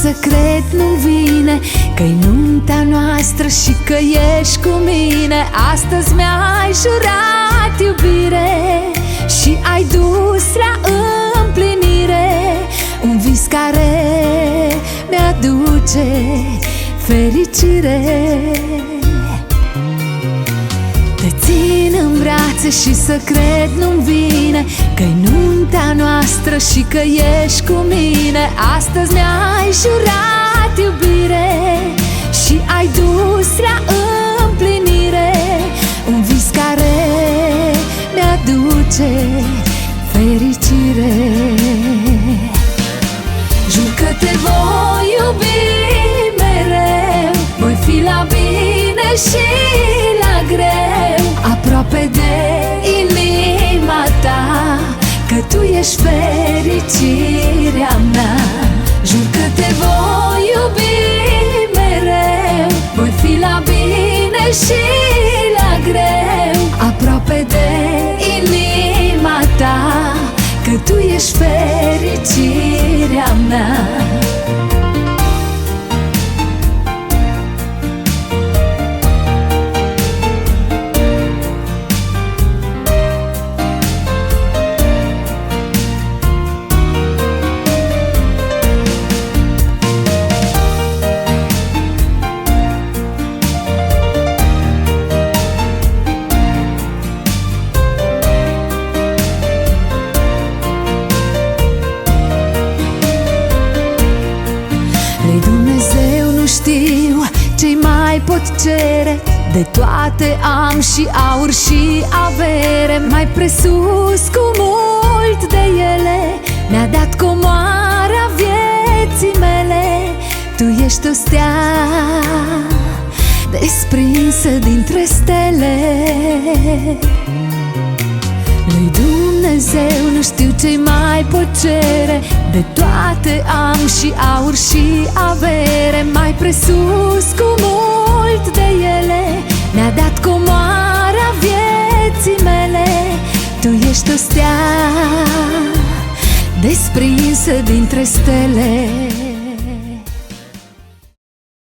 să cred nu-mi vine că-i nunta noastră și că ești cu mine. Astăzi mi-ai jurat iubire și ai dus la împlinire un vis care mi-aduce fericire. Te țin în brațe și să cred nu-mi vine că-i nunta noastră și că ești cu mine. Astăzi mi-ai jurat iubire și ai dus la împlinire un vis care mi-aduce fericire. Jur că te voi iubi mereu, voi fi la bine și la greu, aproape de inima ta, că tu ești fericirea mea. Jur că te voi iubi mereu, voi fi la bine și la greu, aproape de inima ta, că tu ești fericirea mea. Lui Dumnezeu nu știu ce-i mai pot cere, de toate am și aur și avere. Mai presus cu mult de ele mi-a dat comoara vieții mele. Tu ești o stea desprinsă dintre stele. Lui Dumnezeu nu știu ce-i mai pot cere, de toate am și aur și avere. Mai presus cu mult de ele mi-a dat comoara vieții mele. Tu ești o stea desprinsă dintre stele.